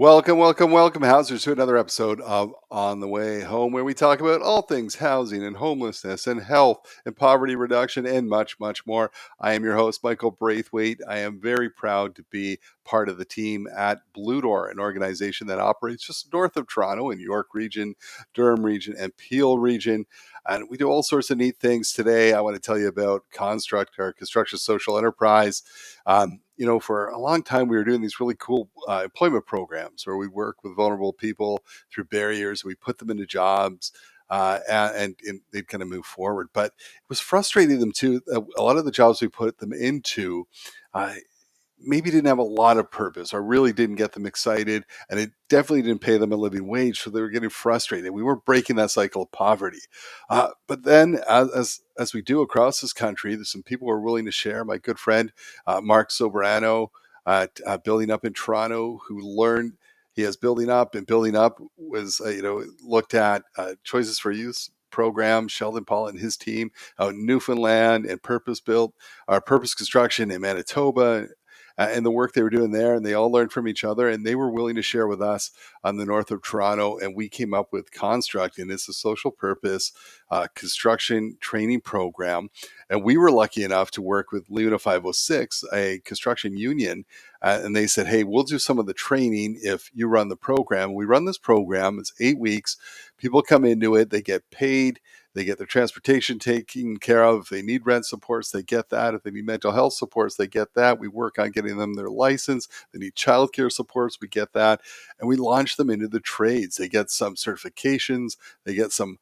Welcome, welcome, welcome, housers, to another episode of On the Way Home, where we talk about all things housing and homelessness and health and poverty reduction and much, much more. I am your host, Michael Braithwaite. I am very proud to be part of the team at Blue Door, an organization that operates just north of Toronto in York region, Durham region, and Peel region. And we do all sorts of neat things today. I want to tell you about Construct, our construction social enterprise. For a long time, we were doing these really cool employment programs where we work with vulnerable people through barriers. We put them into jobs and they'd kind of move forward. But it was frustrating them too. A lot of the jobs we put them into, uh, maybe didn't have a lot of purpose or really didn't get them excited, and it definitely didn't pay them a living wage, so they were getting frustrated. We weren't breaking that cycle of poverty. But then as we do across this country, there's some people who are willing to share. My good friend Mark Soberano, building up in Toronto, who learned he has building up, and building up was looked at choices for youth program. Sheldon Paul and his team out in Newfoundland, and purpose construction in Manitoba, and the work they were doing there, and they all learned from each other, and they were willing to share with us on the north of Toronto, and we came up with Construct, and it's a social purpose construction training program. And we were lucky enough to work with Luna 506, a construction union, and they said, hey, we'll do some of the training if you run the program. We run this program. It's 8 weeks. People come into it. They get paid. They get their transportation taken care of. If they need rent supports, they get that. If they need mental health supports, they get that. We work on getting them their license. They need childcare supports, we get that. And we launch them into the trades. They get some certifications. They get some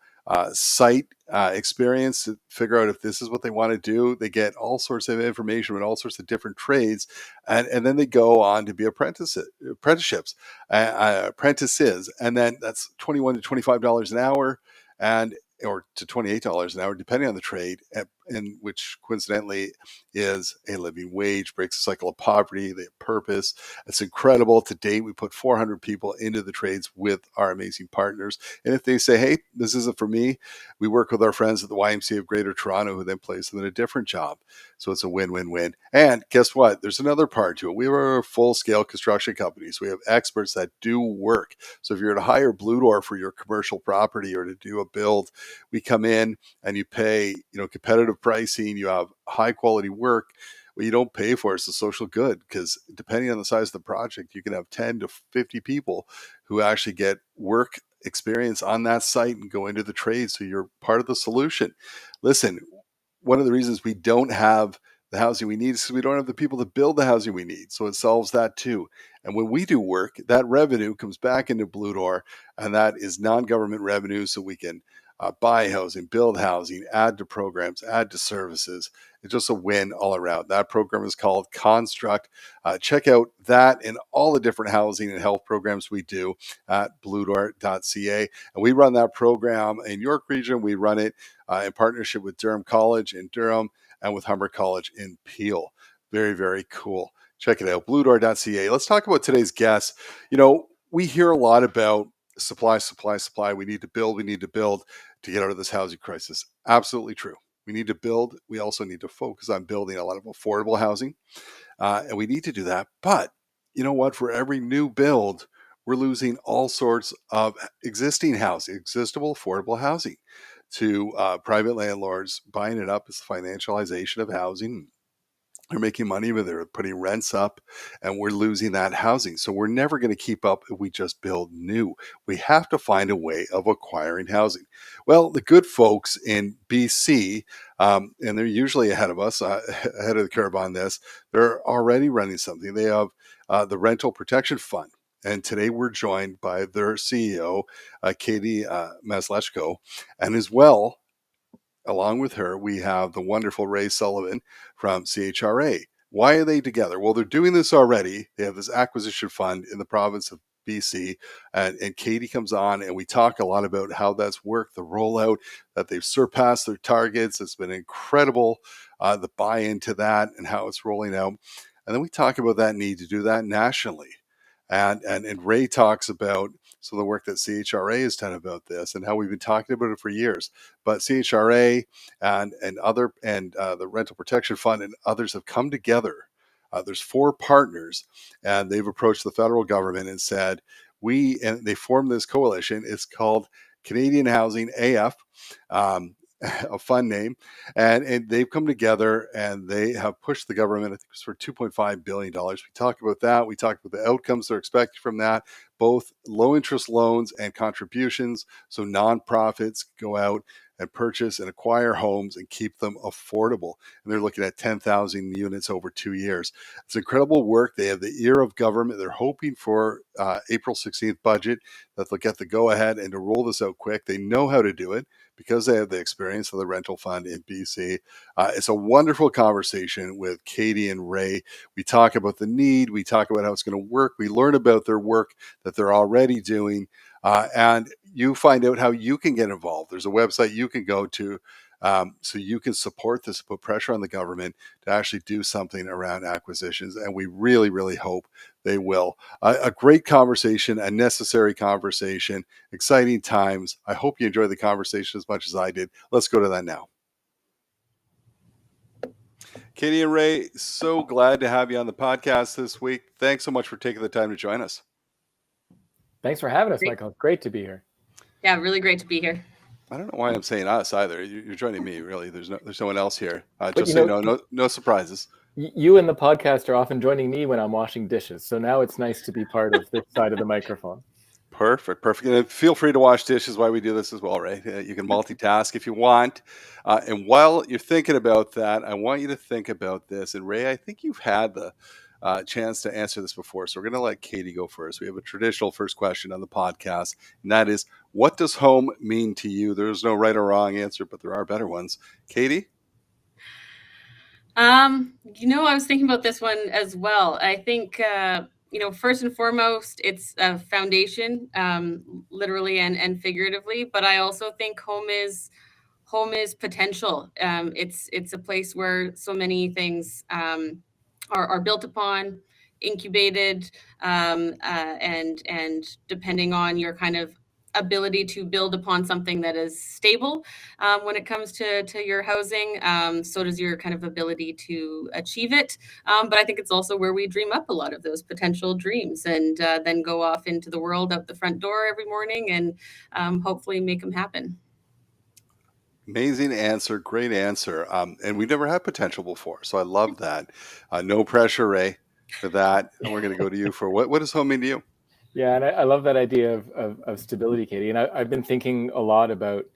site experience to figure out if this is what they want to do. They get all sorts of information with all sorts of different trades, and then they go on to be apprentices, and then that's $21 to $25 an hour, and or to $28 an hour, depending on the trade, and which coincidentally is a living wage, breaks the cycle of poverty. They have purpose. It's incredible. To date, we put 400 people into the trades with our amazing partners. And if they say, hey, this isn't for me, we work with our friends at the YMCA of Greater Toronto, who then place them in a different job. So it's a win-win-win. And guess what? There's another part to it. We are a full-scale construction company, so we have experts that do work. So if you're to hire Blue Door for your commercial property or to do a build, we come in and you pay, competitive pricing. You have high quality work. What you don't pay for is the social good, because depending on the size of the project, you can have 10 to 50 people who actually get work experience on that site and go into the trade. So you're part of the solution. Listen, one of the reasons we don't have the housing we need is because we don't have the people to build the housing we need. So it solves that too. And when we do work, that revenue comes back into Blue Door, and that is non-government revenue, so we can buy housing, build housing, add to programs, add to services. It's just a win all around. That program is called Construct. Check out that and all the different housing and health programs we do at bluedoor.ca. And we run that program in York region. We run it in partnership with Durham College in Durham and with Humber College in Peel. Very, very cool. Check it out, bluedoor.ca. Let's talk about today's guest. We hear a lot about supply, supply, supply. We need to build to get out of this housing crisis. Absolutely true. We need to build. We also need to focus on building a lot of affordable housing. And we need to do that. But you know what? For every new build, we're losing all sorts of existing housing, existable, affordable housing to private landlords buying it up as the financialization of housing. They're making money, but they're putting rents up, and we're losing that housing. So we're never going to keep up if we just build new. We have to find a way of acquiring housing. Well, the good folks in BC, and they're usually ahead of us, ahead of the curve on this, they're already running something. They have the Rental Protection Fund. And today we're joined by their CEO, Katie Maslechko, and as well, along with her, we have the wonderful Ray Sullivan from CHRA. Why are they together? Well, they're doing this already. They have this acquisition fund in the province of BC, and Katie comes on, and we talk a lot about how that's worked, the rollout, that they've surpassed their targets. It's been incredible, the buy-in to that and how it's rolling out. And then we talk about that need to do that nationally. And Ray talks about some of the work that CHRA has done about this and how we've been talking about it for years. But CHRA and the Rental Protection Fund and others have come together There's 4 partners, and they've approached the federal government and said, and they formed this coalition. It's called Canadian Housing AF, a fun name, and they've come together and they have pushed the government, I think it's for $2.5 billion. We talk about that. We talk about the outcomes they're expecting from that, both low interest loans and contributions. So nonprofits go out and purchase and acquire homes and keep them affordable. And they're looking at 10,000 units over 2 years. It's incredible work. They have the ear of government. They're hoping for April 16th budget that they'll get the go ahead and to roll this out quick. They know how to do it because they have the experience of the rental fund in BC. It's a wonderful conversation with Katie and Ray. We talk about the need. We talk about how it's going to work. We learn about their work that they're already doing. And you find out how you can get involved. There's a website you can go to so you can support this, put pressure on the government to actually do something around acquisitions. And we really, really hope they will. A great conversation, a necessary conversation, exciting times. I hope you enjoyed the conversation as much as I did. Let's go to that now. Katie and Ray, so glad to have you on the podcast this week. Thanks so much for taking the time to join us. Thanks for having us, Michael. Great to be here. Yeah, really great to be here. I don't know why I'm saying us either. You're joining me, really. There's no one else here. Just so you know, no surprises. You and the podcast are often joining me when I'm washing dishes, so now it's nice to be part of this side of the microphone. Perfect. And feel free to wash dishes while we do this as well, right? You can multitask if you want. And while you're thinking about that, I want you to think about this. And Ray, I think you've had the chance to answer this before, so we're going to let Katie go first. We have a traditional first question on the podcast, and that is, what does home mean to you? There's no right or wrong answer, but there are better ones. Katie? I was thinking about this one as well. I think, first and foremost, it's a foundation, literally and figuratively. But I also think home is potential. It's a place where so many things are built upon, incubated, and depending on your kind of ability to build upon something that is stable when it comes to your housing, so does your kind of ability to achieve it. But I think it's also where we dream up a lot of those potential dreams and then go off into the world out the front door every morning and hopefully make them happen. Amazing answer. Great answer. And we've never had potential before, so I love that. No pressure, Ray, for that. And we're going to go to you for what does home mean to you? Yeah, and I love that idea of stability, Katie. And I've been thinking a lot about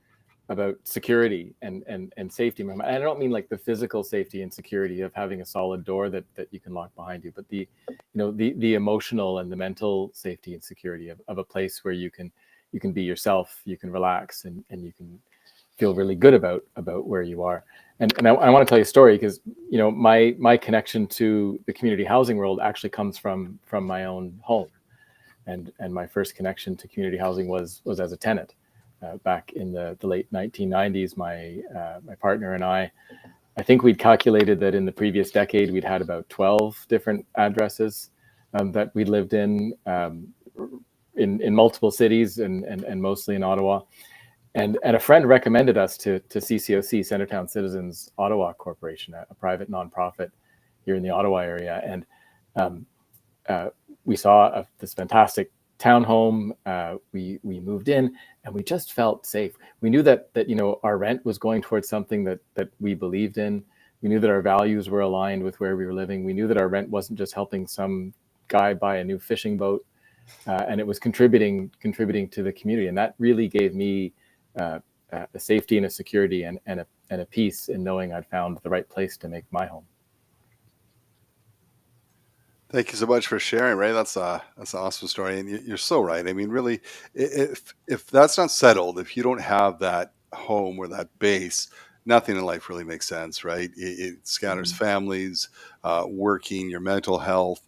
security and safety. And I don't mean like the physical safety and security of having a solid door that you can lock behind you, but the emotional and the mental safety and security of a place where you can be yourself, you can relax, and you can feel really good about where you are. And I want to tell you a story because my connection to the community housing world actually comes from my own home. And my first connection to community housing was as a tenant back in the late 1990s. My partner and I think we'd calculated that in the previous decade we'd had about 12 different addresses that we lived in multiple cities and mostly in Ottawa. And a friend recommended us to CCOC, Centertown Citizens Ottawa Corporation, a private nonprofit here in the Ottawa area. And we saw this fantastic townhome. We moved in, and we just felt safe. We knew that our rent was going towards something that we believed in. We knew that our values were aligned with where we were living. We knew that our rent wasn't just helping some guy buy a new fishing boat, and it was contributing to the community. And that really gave me a safety and a security and a peace in knowing I'd found the right place to make my home. Thank you so much for sharing, Ray. That's an awesome story, and you're so right. I mean, really, if that's not settled, if you don't have that home or that base, nothing in life really makes sense, right? It scatters families, working, your mental health.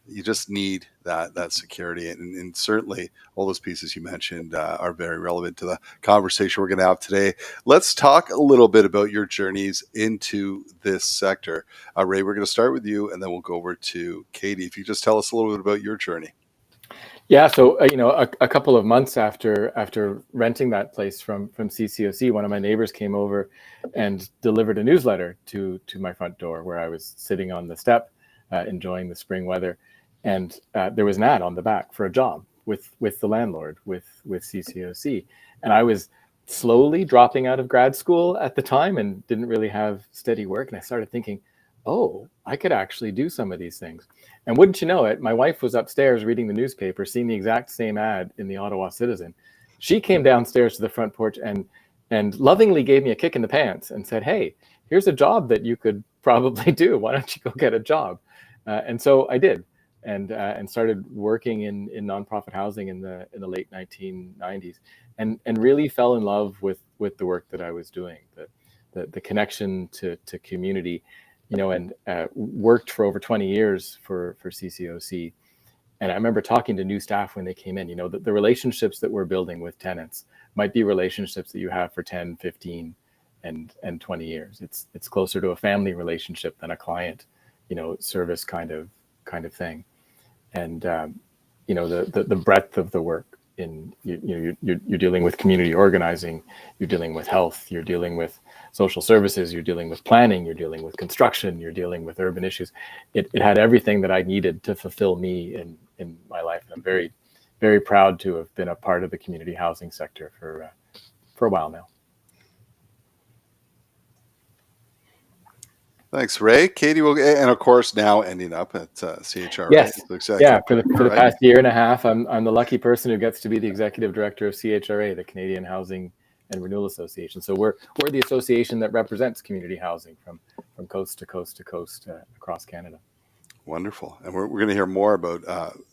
You just need that security, and certainly all those pieces you mentioned are very relevant to the conversation we're going to have today. Let's talk a little bit about your journeys into this sector. Ray, we're going to start with you, and then we'll go over to Katie. If you just tell us a little bit about your journey. Yeah, so a couple of months after renting that place from CCOC, one of my neighbors came over and delivered a newsletter to my front door, where I was sitting on the step enjoying the spring weather. And there was an ad on the back for a job with the landlord, with CCOC. And I was slowly dropping out of grad school at the time and didn't really have steady work. And I started thinking, oh, I could actually do some of these things. And wouldn't you know it, my wife was upstairs reading the newspaper, seeing the exact same ad in the Ottawa Citizen. She came downstairs to the front porch and lovingly gave me a kick in the pants and said, hey, here's a job that you could probably do. Why don't you go get a job? And so I did, and started working in nonprofit housing in the late 1990s, and really fell in love with the work that I was doing, the connection to community, and worked for over 20 years for CCOC. And I remember talking to new staff when they came in, the relationships that we're building with tenants might be relationships that you have for 10, 15, and 20 years. It's closer to a family relationship than a client, service kind of thing. And, the breadth of the work you're dealing with community organizing, you're dealing with health, you're dealing with social services, you're dealing with planning, you're dealing with construction, you're dealing with urban issues. It had everything that I needed to fulfill me in my life. And I'm very, very proud to have been a part of the community housing sector for a while now. Thanks, Ray. Katie will, and of course now ending up at CHRA. Yes, Exactly. For the past year and a half, I'm the lucky person who gets to be the executive director of CHRA, the Canadian Housing and Renewal Association. So we're the association that represents community housing from coast to coast to coast across Canada. Wonderful, and we're going to hear more about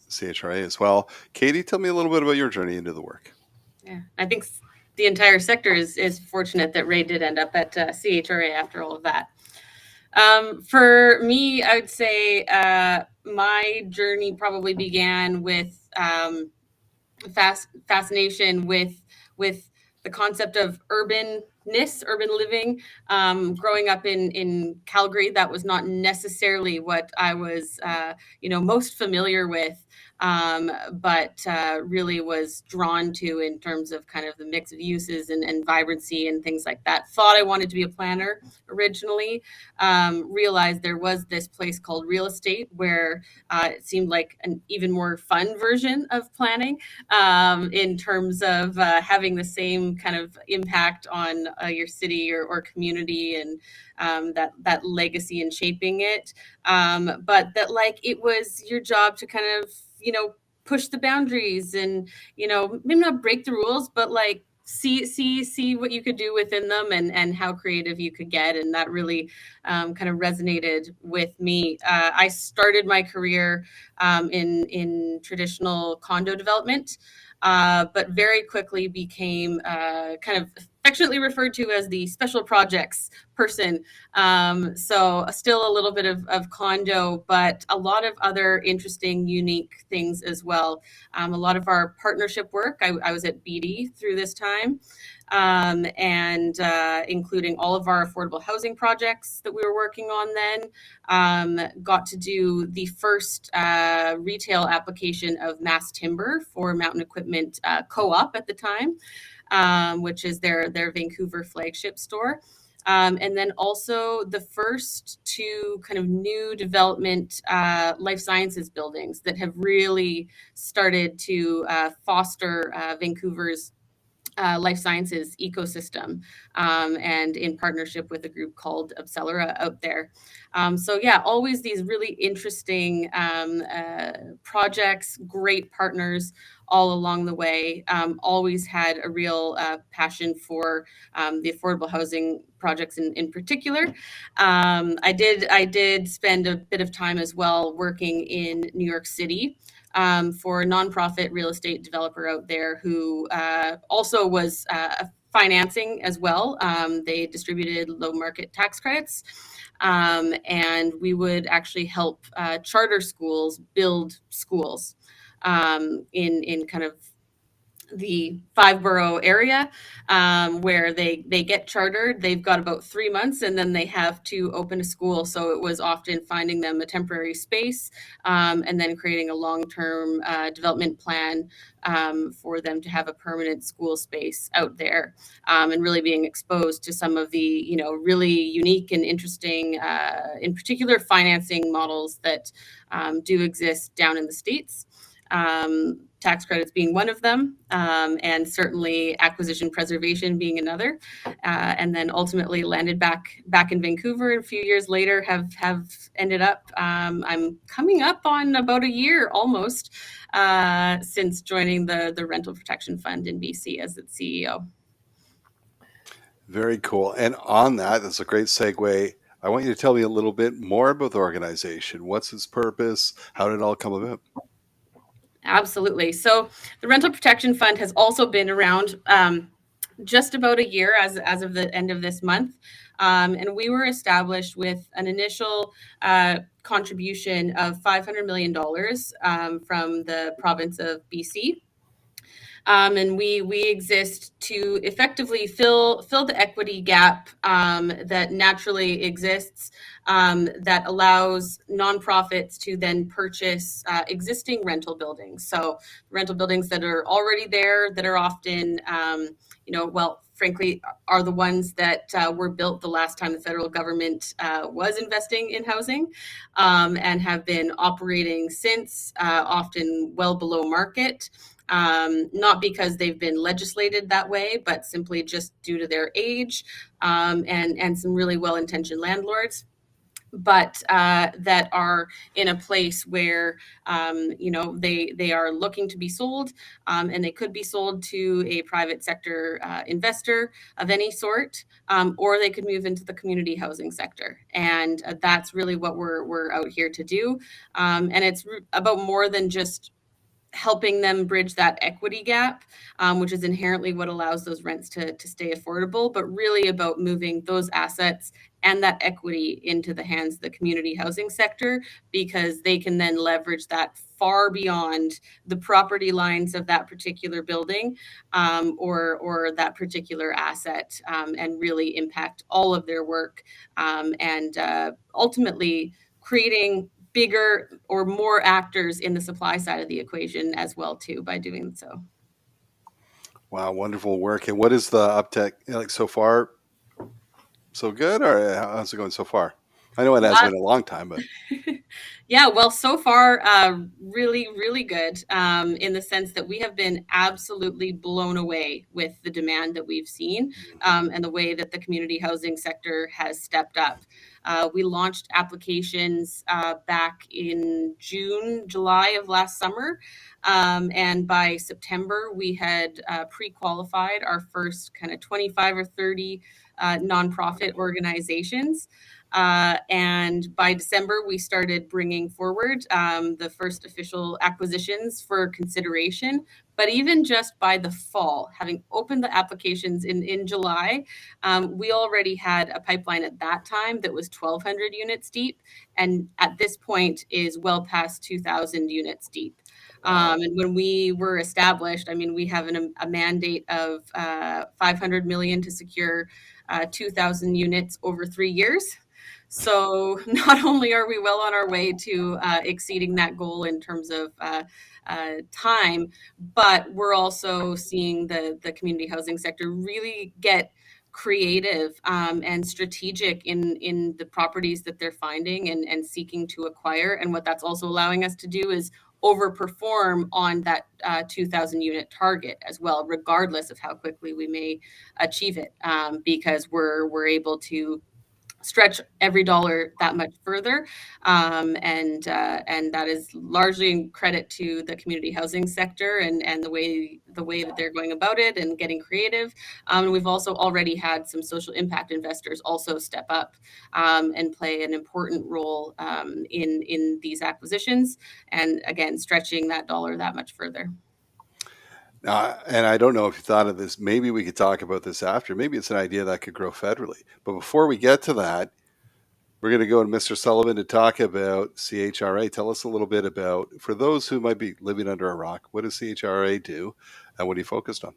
CHRA as well. Katie, tell me a little bit about your journey into the work. Yeah, I think the entire sector is fortunate that Ray did end up at CHRA after all of that. For me, I would say my journey probably began with fascination with the concept of urban living. Growing up in Calgary, that was not necessarily what I was, most familiar with, but really was drawn to in terms of kind of the mix of uses and vibrancy and things like that. Thought I wanted to be a planner originally. Realized there was this place called real estate where it seemed like an even more fun version of planning, in terms of having the same kind of impact on your city or community, and that legacy in shaping it. But that it was your job to kind of, push the boundaries and, maybe not break the rules, but see what you could do within them and how creative you could get. And that really kind of resonated with me. I started my career in traditional condo development, but very quickly became kind of affectionately referred to as the special projects person. So still a little bit of condo, but a lot of other interesting, unique things as well. A lot of our partnership work, I was at BD through this time, and including all of our affordable housing projects that we were working on then. Got to do the first retail application of mass timber for Mountain Equipment Co-op at the time, which is their Vancouver flagship store. And then also the first two kind of new development life sciences buildings that have really started to foster Vancouver's life sciences ecosystem, and in partnership with a group called Accelera out there. So yeah, always these really interesting projects, great partners all along the way. Always had a real passion for the affordable housing projects in particular. I did spend a bit of time as well working in New York City, for a nonprofit real estate developer out there who also was financing as well. They distributed low market tax credits, and we would actually help charter schools build schools in kind of the 5-borough area, where they get chartered. They've got about 3 months, and then they have to open a school. So it was often finding them a temporary space, and then creating a long-term development plan for them to have a permanent school space out there, and really being exposed to some of the really unique and interesting, in particular, financing models that do exist down in the States. Tax credits being one of them, and certainly acquisition preservation being another, and then ultimately landed back in Vancouver. And a few years later, have ended up. I'm coming up on about a year almost since joining the Rental Protection Fund in BC as its CEO. Very cool. And on that's a great segue. I want you to tell me a little bit more about the organization. What's its purpose? How did it all come about? Absolutely. So the Rental Protection Fund has also been around just about a year as of the end of this month. And we were established with an initial contribution of $500 million from the province of BC. And we exist to effectively fill the equity gap that naturally exists, that allows nonprofits to then purchase existing rental buildings. So rental buildings that are already there, that are often, frankly, are the ones that were built the last time the federal government was investing in housing, and have been operating since, often well below market. Not because they've been legislated that way, but simply just due to their age, and some really well-intentioned landlords, but that are in a place where they are looking to be sold, and they could be sold to a private sector investor of any sort, or they could move into the community housing sector. And that's really what we're out here to do. And it's about more than just helping them bridge that equity gap, which is inherently what allows those rents to stay affordable, but really about moving those assets and that equity into the hands of the community housing sector, because they can then leverage that far beyond the property lines of that particular building, or that particular asset, and really impact all of their work, and ultimately creating bigger or more actors in the supply side of the equation as well too by doing so. Wow, wonderful work. And what is the uptake like so far? So good, or how's it going so far? I know it has been a long time, but Yeah, well, so far, really, really good, in the sense that we have been absolutely blown away with the demand that we've seen, and the way that the community housing sector has stepped up. We launched applications back in July of last summer. And by September, we had pre-qualified our first kind of 25 or 30 nonprofit organizations. And by December, we started bringing forward the first official acquisitions for consideration. But even just by the fall, having opened the applications in July, we already had a pipeline at that time that was 1,200 units deep, and at this point is well past 2,000 units deep. And when we were established, I mean, we have a mandate of 500 million to secure 2,000 units over 3 years. So not only are we well on our way to exceeding that goal in terms of time, but we're also seeing the community housing sector really get creative, and strategic in the properties that they're finding and seeking to acquire. And what that's also allowing us to do is overperform on that 2,000 unit target as well, regardless of how quickly we may achieve it, because we're able to stretch every dollar that much further, and that is largely in credit to the community housing sector and the way that they're going about it and getting creative. And we've also already had some social impact investors also step up, and play an important role, in these acquisitions, and again stretching that dollar that much further. and I don't know if you thought of this. Maybe we could talk about this after. Maybe it's an idea that could grow federally. But before we get to that, We're going to go to Mr. Sullivan to talk about CHRA. Tell us a little bit about, for those who might be living under a rock, what does CHRA do and what are you focused on?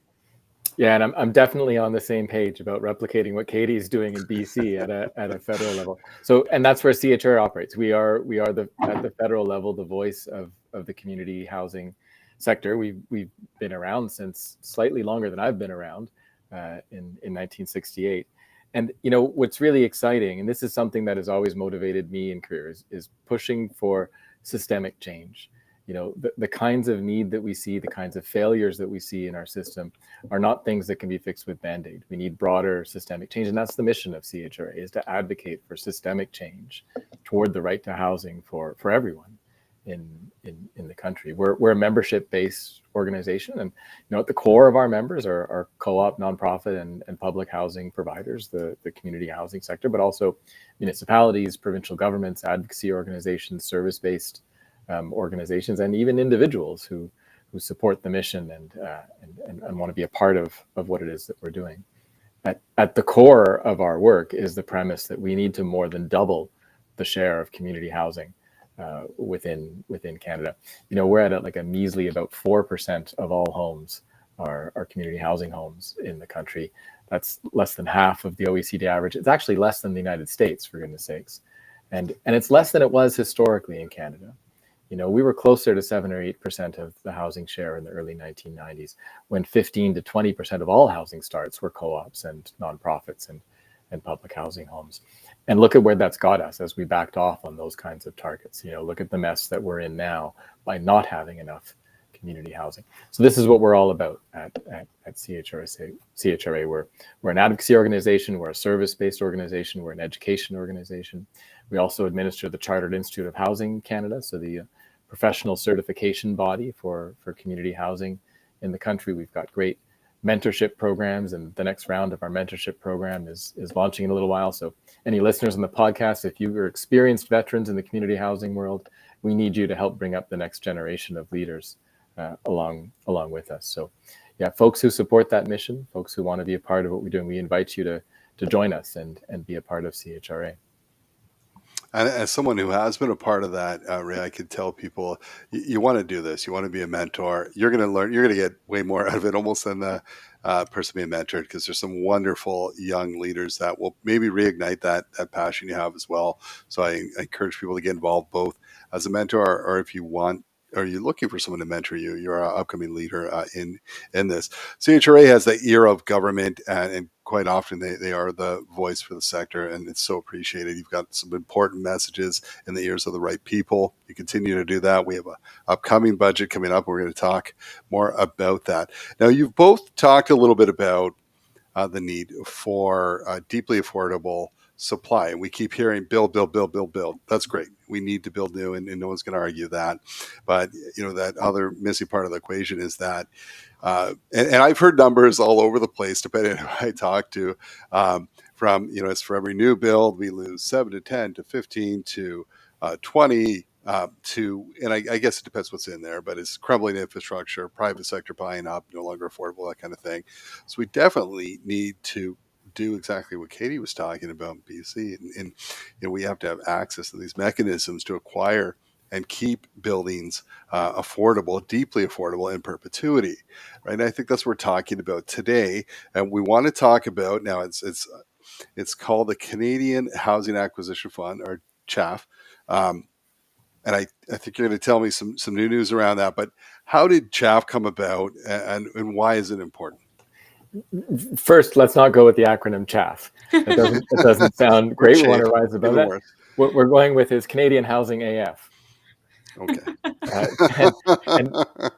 Yeah, and I'm definitely on the same page about replicating what Katie's doing in BC at a federal level. So, and that's where CHRA operates. We are at the federal level the voice of the community housing sector. We've been around since slightly longer than I've been around, in 1968. And what's really exciting, and this is something that has always motivated me in careers, is pushing for systemic change. The kinds of need that we see, the kinds of failures that we see in our system are not things that can be fixed with Band-Aid. We need broader systemic change. And that's the mission of CHRA, is to advocate for systemic change toward the right to housing for everyone in the country. We're a membership-based organization. And at the core of our members are co-op, nonprofit, and public housing providers, the community housing sector, but also municipalities, provincial governments, advocacy organizations, service-based organizations, and even individuals who support the mission and want to be a part of what it is that we're doing. At the core of our work is the premise that we need to more than double the share of community housing within Canada. We're at like a measly about 4% of all homes are community housing homes in the country. That's less than half of the OECD average. It's actually less than the United States, for goodness sakes, and it's less than it was historically in Canada. We were closer to 7 or 8% of the housing share in the early 1990s, when 15 to 20% of all housing starts were co-ops and nonprofits and public housing homes. And look at where that's got us as we backed off on those kinds of targets. Look at the mess that we're in now by not having enough community housing. So this is what we're all about at CHRA. We're an advocacy organization, we're a service-based organization, we're an education organization. We also administer the Chartered Institute of Housing Canada, so the professional certification body for community housing in the country. We've got great mentorship programs, and the next round of our mentorship program is launching in a little while. So any listeners on the podcast, if you are experienced veterans in the community housing world, we need you to help bring up the next generation of leaders along with us. So yeah, folks who support that mission, folks who want to be a part of what we're doing, we invite you to join us and be a part of CHRA. And as someone who has been a part of that, Ray, I could tell people, you want to do this. You want to be a mentor. You're going to learn. You're going to get way more out of it almost than the person being mentored, because there's some wonderful young leaders that will maybe reignite that passion you have as well. So I encourage people to get involved both as a mentor, or if you want, or you're looking for someone to mentor you, you're an upcoming leader in this. CHRA has the ear of government, and quite often they are the voice for the sector, and it's so appreciated. You've got some important messages in the ears of the right people. You continue to do that. We have an upcoming budget coming up. We're going to talk more about that. Now, you've both talked a little bit about the need for deeply affordable supply. And we keep hearing build. That's great. We need to build new, and no one's going to argue that. But, that other missing part of the equation is that, and I've heard numbers all over the place, depending on who I talk to, from, it's for every new build, we lose 7 to 10 to 15 to 20 and I guess it depends what's in there, but it's crumbling infrastructure, private sector buying up, no longer affordable, that kind of thing. So we definitely need to do exactly what Katie was talking about in BC, and we have to have access to these mechanisms to acquire and keep buildings affordable, deeply affordable in perpetuity, right? And I think that's what we're talking about today, and we want to talk about now. It's called the Canadian Housing Acquisition Fund, or CHAF. And I think you're going to tell me some new news around that. But how did CHAF come about, and why is it important? First, let's not go with the acronym CHAF. It doesn't sound great. We want to rise above that. What we're going with is Canadian Housing AF. Okay.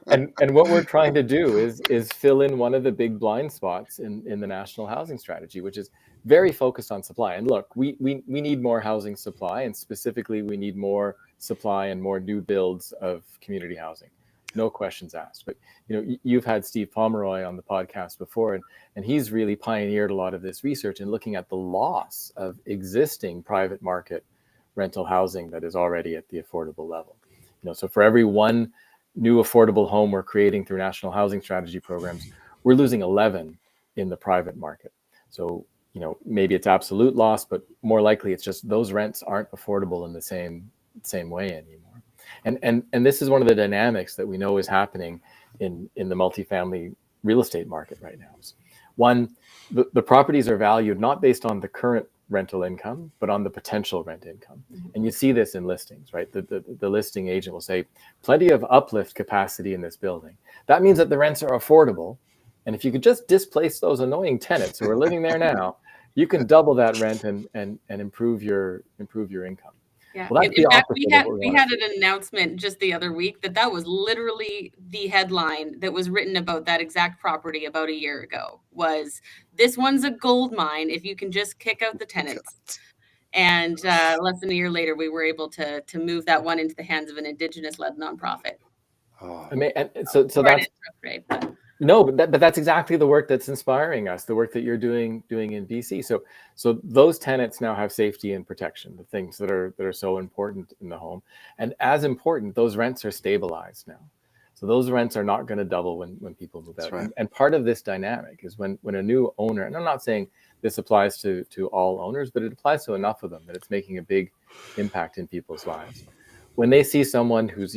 And what we're trying to do is fill in one of the big blind spots in the national housing strategy, which is very focused on supply. And look, we need more housing supply, and specifically we need more supply and more new builds of community housing. No questions asked. But you've had Steve Pomeroy on the podcast before, and he's really pioneered a lot of this research and looking at the loss of existing private market rental housing that is already at the affordable level. So for every one new affordable home we're creating through national housing strategy programs, we're losing 11 in the private market. So maybe it's absolute loss, but more likely it's just those rents aren't affordable in the same way anymore. And this is one of the dynamics that we know is happening in the multifamily real estate market right now. One, the properties are valued not based on the current rental income, but on the potential rent income. And you see this in listings, right? The listing agent will say, plenty of uplift capacity in this building. That means that the rents are affordable. And if you could just displace those annoying tenants who are living there now, you can double that rent and improve your income. Yeah. Well, that's In the fact, opposite of what we want had to an announcement just the other week that was literally the headline that was written about that exact property about a year ago. Was this one's a gold mine if you can just kick out the tenants. And less than a year later, we were able to move that one into the hands of an Indigenous-led nonprofit. I mean, and so Right, that's but no, but that's exactly the work that's inspiring us, the work that you're doing in BC. So those tenants now have safety and protection, the things that are so important in the home. And as important, those rents are stabilized now. So those rents are not going to double when people move out. right. And part of this dynamic is when a new owner, and I'm not saying this applies to all owners, but it applies to enough of them that it's making a big impact in people's lives. When they see someone who's,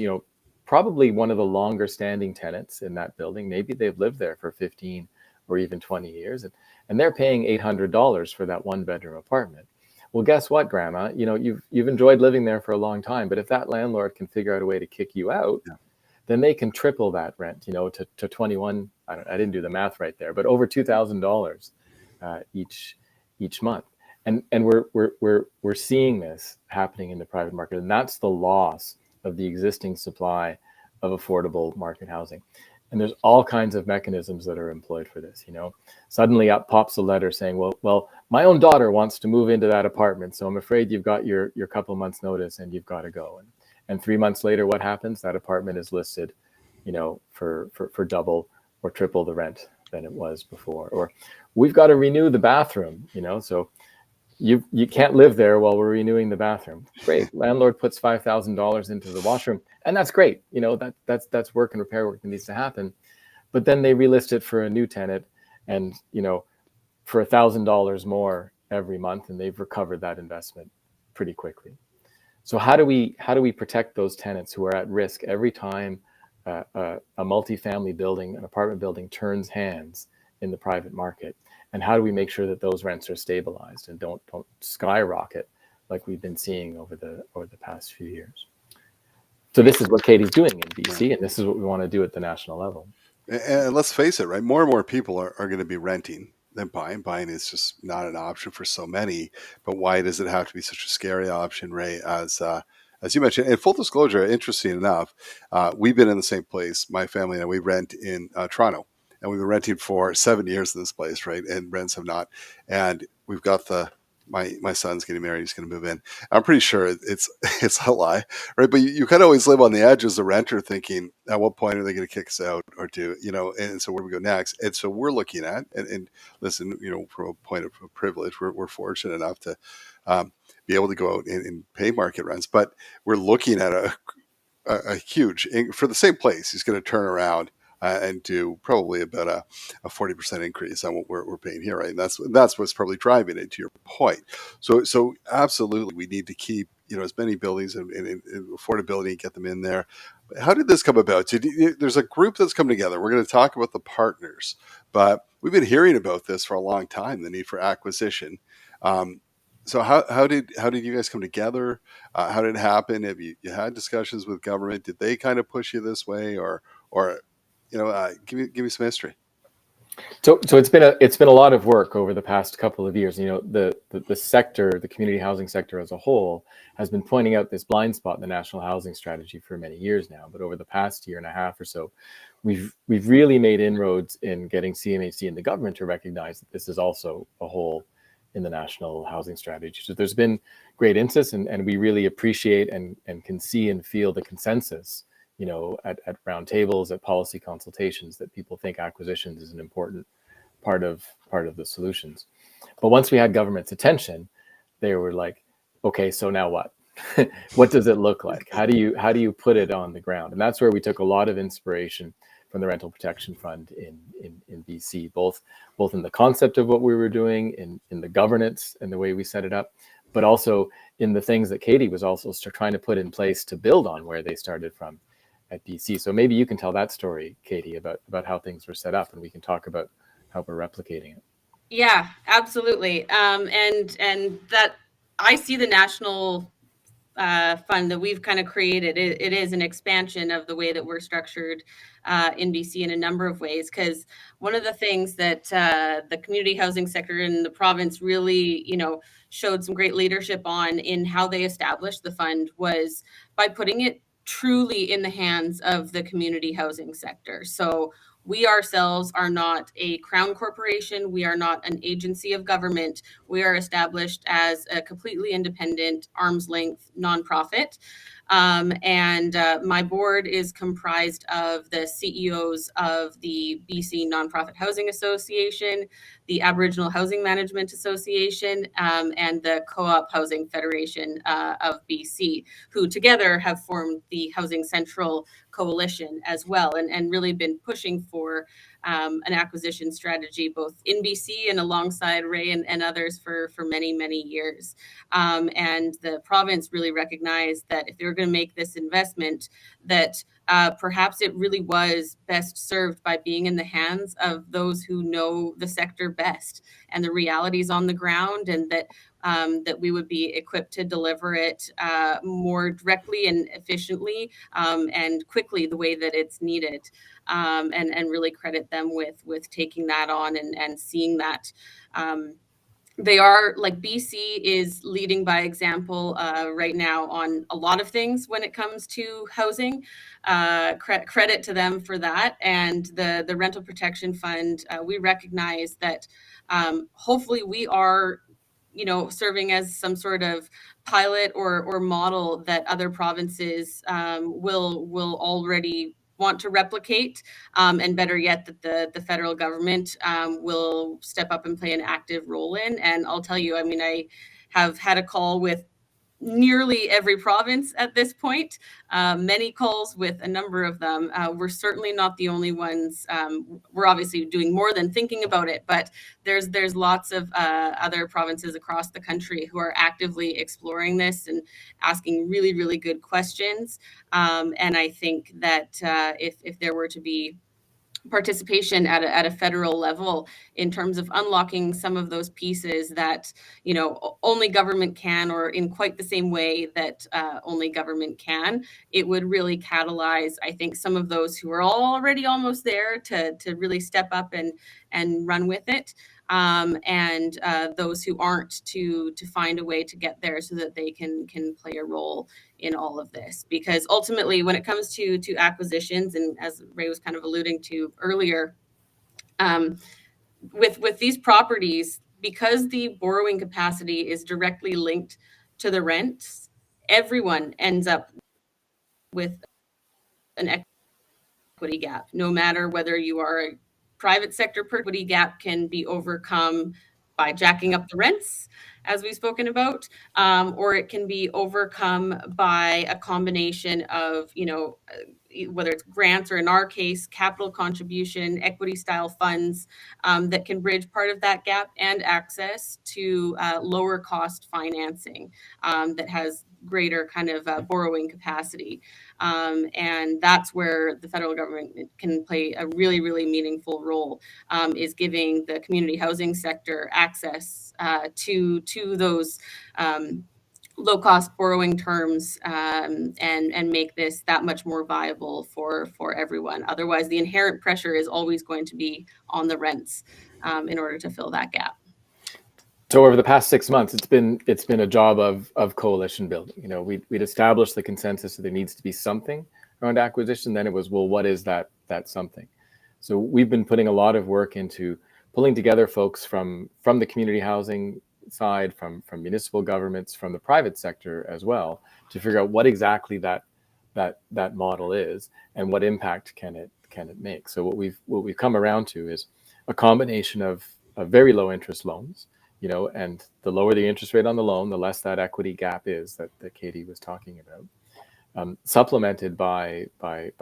probably one of the longer standing tenants in that building, maybe they've lived there for 15 or even 20 years, and they're paying $800 for that one bedroom apartment. Well, guess what, Grandma? You've enjoyed living there for a long time, but if that landlord can figure out a way to kick you out, then they can triple that rent, to 21. I didn't do the math right there, but over $2,000 each month. And we're seeing this happening in the private market, and that's the loss of the existing supply of affordable market housing. And there's all kinds of mechanisms that are employed for this. Suddenly up pops a letter saying, well, my own daughter wants to move into that apartment, so I'm afraid you've got your couple months notice and you've got to go. And 3 months later, what happens? That apartment is listed, for double or triple the rent than it was before. Or we've got to renew the bathroom, so you can't live there while we're renewing the bathroom. Great. Landlord puts $5,000 into the washroom, and that's great. That's work and repair work that needs to happen. But then they relist it for a new tenant, and for $1,000 more every month, and they've recovered that investment pretty quickly. So how do we protect those tenants who are at risk every time a multifamily building, an apartment building, turns hands in the private market? And how do we make sure that those rents are stabilized and don't skyrocket like we've been seeing over the past few years? So this is what Katie's doing in BC, and this is what we want to do at the national level. And let's face it, right? More and more people are going to be renting than buying. Buying is just not an option for so many. But why does it have to be such a scary option, Ray? As you mentioned, and full disclosure, interesting enough, we've been in the same place. My family and I, we rent in Toronto. And we've been renting for 7 years in this place, right? And rents have not. And we've got my son's getting married. He's going to move in. I'm pretty sure it's a lie, right? But you kind of always live on the edge as a renter, thinking, at what point are they going to kick us out or do, and so where do we go next? And so we're looking at, and listen, from a point of privilege, we're fortunate enough to be able to go out and pay market rents. But we're looking at a huge, for the same place, he's going to turn around and do probably about a 40% increase on what we're paying here, right? And that's what's probably driving it, to your point. So absolutely, we need to keep as many buildings and affordability and get them in there. But how did this come about? There's a group that's come together. We're going to talk about the partners, but we've been hearing about this for a long time, the need for acquisition. So how did you guys come together? How did it happen? Have you had discussions with government? Did they kind of push you this way, or give me some history. So it's been a lot of work over the past couple of years. The sector, the community housing sector as a whole, has been pointing out this blind spot in the national housing strategy for many years now. But over the past year and a half or so, we've really made inroads in getting CMHC and the government to recognize that this is also a hole in the national housing strategy. So there's been great interest, and we really appreciate and can see and feel the consensus at round tables, at policy consultations, that people think acquisitions is an important part of the solutions. But once we had government's attention, they were like, okay, so now what? What does it look like? How do you put it on the ground? And that's where we took a lot of inspiration the Rental Protection Fund in BC, both in the concept of what we were doing, in the governance and the way we set it up, but also in the things that Katie was also trying to put in place to build on where they started from at BC. So maybe you can tell that story, Katie, about how things were set up, and we can talk about how we're replicating it. Yeah, absolutely. And that I see the national fund that we've kind of created. It is an expansion of the way that we're structured in BC in a number of ways. Because one of the things that the community housing sector in the province really, showed some great leadership on in how they established the fund was by putting it truly in the hands of the community housing sector. So we ourselves are not a crown corporation. We are not an agency of government. We are established as a completely independent, arm's length nonprofit. And my board is comprised of the CEOs of the BC Nonprofit Housing Association, the Aboriginal Housing Management Association, and the Co-op Housing Federation of BC, who together have formed the Housing Central Coalition as well, and really been pushing for an acquisition strategy both in BC and alongside Ray and others for many, many years. And the province really recognized that if they were going to make this investment, that perhaps it really was best served by being in the hands of those who know the sector best and the realities on the ground, and that we would be equipped to deliver it more directly and efficiently and quickly the way that it's needed. And really credit them with taking that on and seeing that. They are, like, BC is leading by example right now on a lot of things when it comes to housing. Credit to them for that. And the Rental Protection Fund, we recognize that hopefully we are, serving as some sort of pilot or model that other provinces will already want to replicate, and better yet, that the federal government will step up and play an active role in. And I'll tell you, I have had a call with nearly every province at this point, many calls with a number of them. We're certainly not the only ones. We're obviously doing more than thinking about it, but there's lots of other provinces across the country who are actively exploring this and asking really, really good questions. And I think that if there were to be participation at a federal level in terms of unlocking some of those pieces that only government can, or in quite the same way that only government can, it would really catalyze, I think, some of those who are already almost there to really step up and run with it, and those who aren't to find a way to get there so that they can play a role in all of this. Because ultimately, when it comes to acquisitions, and as Ray was kind of alluding to earlier, with these properties, because the borrowing capacity is directly linked to the rents, everyone ends up with an equity gap, no matter whether you are a private sector. Equity gap can be overcome by jacking up the rents, as we've spoken about, or it can be overcome by a combination of, whether it's grants or, in our case, capital contribution, equity style funds that can bridge part of that gap, and access to lower cost financing that has greater kind of borrowing capacity. And that's where the federal government can play a really, really meaningful role, is giving the community housing sector access to those low cost borrowing terms, and make this that much more viable for everyone. Otherwise, the inherent pressure is always going to be on the rents in order to fill that gap. So over the past 6 months, it's been a job of coalition building. We'd established the consensus that there needs to be something around acquisition. Then it was, well, what is that something? So we've been putting a lot of work into pulling together folks from the community housing side, from municipal governments, from the private sector as well, to figure out what exactly that model is and what impact can it make. So what we've come around to is a combination of very low interest loans. And the lower the interest rate on the loan, the less that equity gap is that Katie was talking about. supplemented by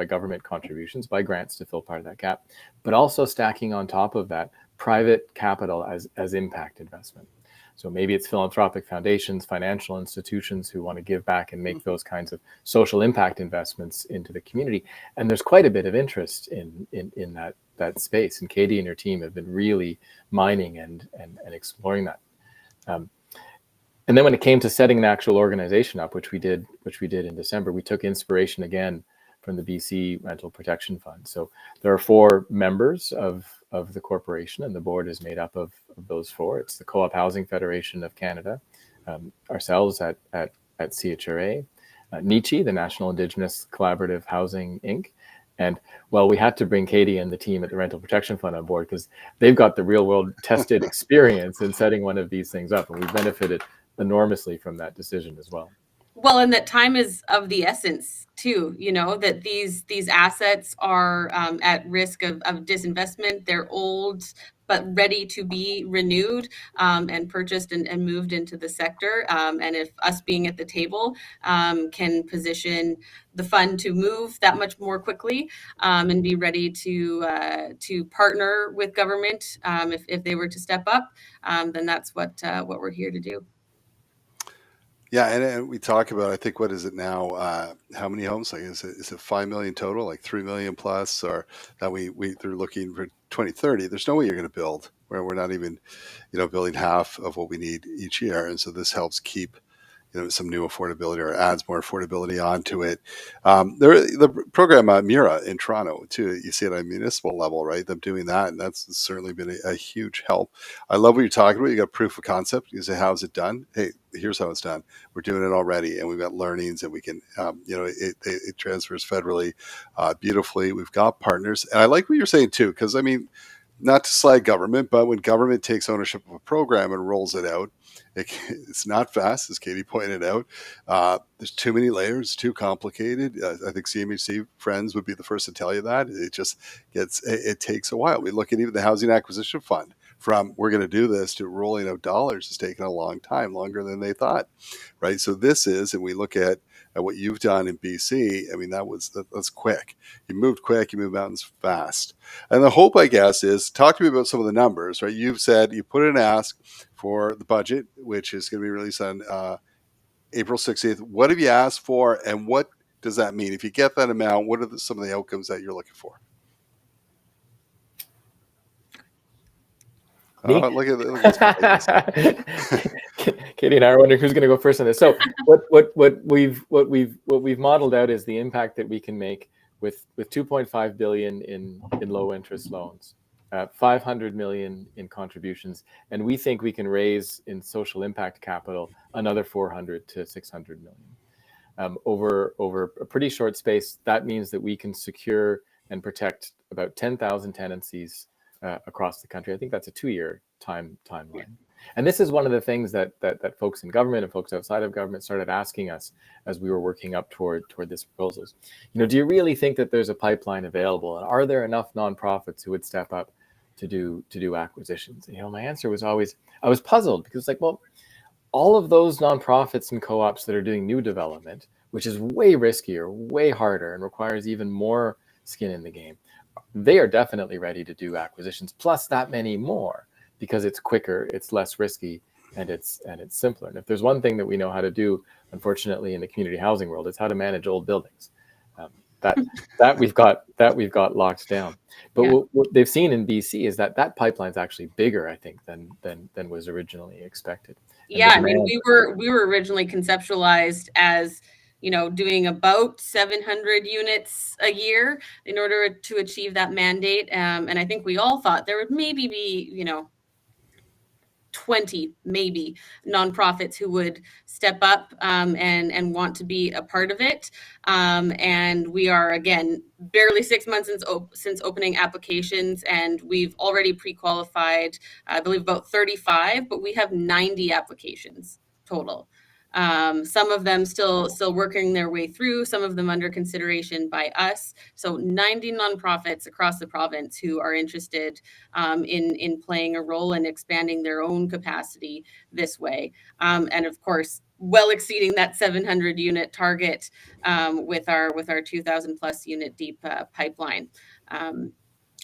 government contributions, by grants to fill part of that gap, but also stacking on top of that private capital as impact investment. So maybe it's philanthropic foundations, financial institutions who want to give back and make those kinds of social impact investments into the community. And there's quite a bit of interest in that space. And Katie and her team have been really mining and exploring that. And then when it came to setting an actual organization up, which we did in December, we took inspiration again from the BC Rental Protection Fund. So there are 4 members of the corporation, and the board is made up of those 4. It's the Co-op Housing Federation of Canada, ourselves at CHRA, NICHI, the National Indigenous Collaborative Housing Inc. And well, we had to bring Katie and the team at the Rental Protection Fund on board because they've got the real world tested experience in setting one of these things up, and we've benefited enormously from that decision as well. Well, and that time is of the essence too, that these assets are at risk of disinvestment. They're old, but ready to be renewed and purchased and moved into the sector. And if us being at the table can position the fund to move that much more quickly and be ready to partner with government if they were to step up, then that's what we're here to do. Yeah, and we talk about, I think, what is it now? How many homes? Like, is it 5 million total? Like 3 million plus, or that they're looking for 2030? There's no way you're going to build where we're not even, building half of what we need each year, and so this helps keep some new affordability or adds more affordability onto it. The program Mira in Toronto too, you see it on a municipal level, right? Them doing that, and that's certainly been a huge help. I love what you're talking about. You got proof of concept. You say, how's it done? Hey, here's how it's done. We're doing it already, and we've got learnings, and we can, it transfers federally beautifully. We've got partners, and I like what you're saying too, because I mean, not to slag government, but when government takes ownership of a program and rolls it out, it's not fast, as Katie pointed out. There's too many layers, too complicated. I think CMHC friends would be the first to tell you that. It just it takes a while. We look at even the Housing Acquisition Fund. From we're going to do this to rolling out dollars has taken a long time, longer than they thought, right? So this is, and we look at what you've done in BC. I mean, that's quick. You moved quick. You moved mountains fast. And the hope, I guess, is talk to me about some of the numbers, right? You've said you put in an ask for the budget, which is going to be released on April 16th. What have you asked for, and what does that mean? If you get that amount, what are some of the outcomes that you're looking for? Look at Katie and I are wondering who's going to go first on this. So what we've modeled out is the impact that we can make with 2.5 billion in low interest loans, 500 million in contributions, and we think we can raise in social impact capital another 400 to 600 million over a pretty short space. That means that we can secure and protect about 10,000 tenancies across the country. I think that's a 2-year timeline. And this is one of the things that folks in government and folks outside of government started asking us as we were working up toward this proposals. Do you really think that there's a pipeline available? And are there enough nonprofits who would step up to do acquisitions? And, my answer was always, I was puzzled because all of those nonprofits and co-ops that are doing new development, which is way riskier, way harder, and requires even more skin in the game, they are definitely ready to do acquisitions, plus that many more, because it's quicker, it's less risky, and it's simpler. And if there's one thing that we know how to do, unfortunately, in the community housing world, it's how to manage old buildings. That we've got locked down. But yeah. What they've seen in BC is that pipeline's actually bigger, I think, than was originally expected. Yeah, I mean, we were originally conceptualized as doing about 700 units a year in order to achieve that mandate. And I think we all thought there would maybe be, 20 maybe nonprofits who would step up and want to be a part of it. And we are, again, barely 6 months since opening applications, and we've already pre-qualified, I believe, about 35, but we have 90 applications total. Some of them still working their way through, some of them under consideration by us. So 90 nonprofits across the province who are interested in playing a role and expanding their own capacity this way. And of course, well exceeding that 700 unit target with our 2,000 plus unit deep pipeline.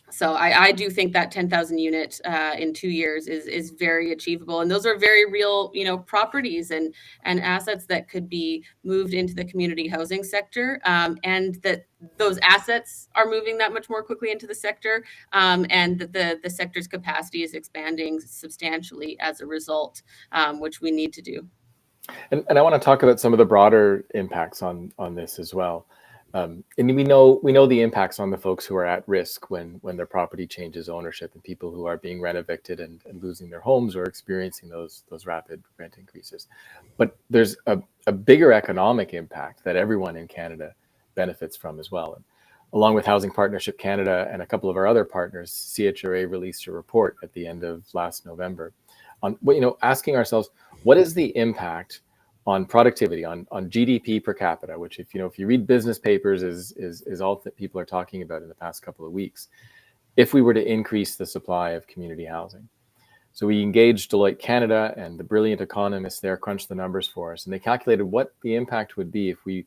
So I do think that 10,000 unit in 2 years is very achievable, and those are very real, properties and assets that could be moved into the community housing sector, and that those assets are moving that much more quickly into the sector, and that the sector's capacity is expanding substantially as a result, which we need to do. And I want to talk about some of the broader impacts on this as well. And we know the impacts on the folks who are at risk when their property changes ownership, and people who are being rent evicted and losing their homes or experiencing those rapid rent increases. But there's a bigger economic impact that everyone in Canada benefits from as well. And along with Housing Partnership Canada and a couple of our other partners, CHRA released a report at the end of last November on asking ourselves, what is the impact on productivity, on GDP per capita, which if you read business papers is all that people are talking about in the past couple of weeks, if we were to increase the supply of community housing. So we engaged Deloitte Canada, and the brilliant economists there crunched the numbers for us, and they calculated what the impact would be if we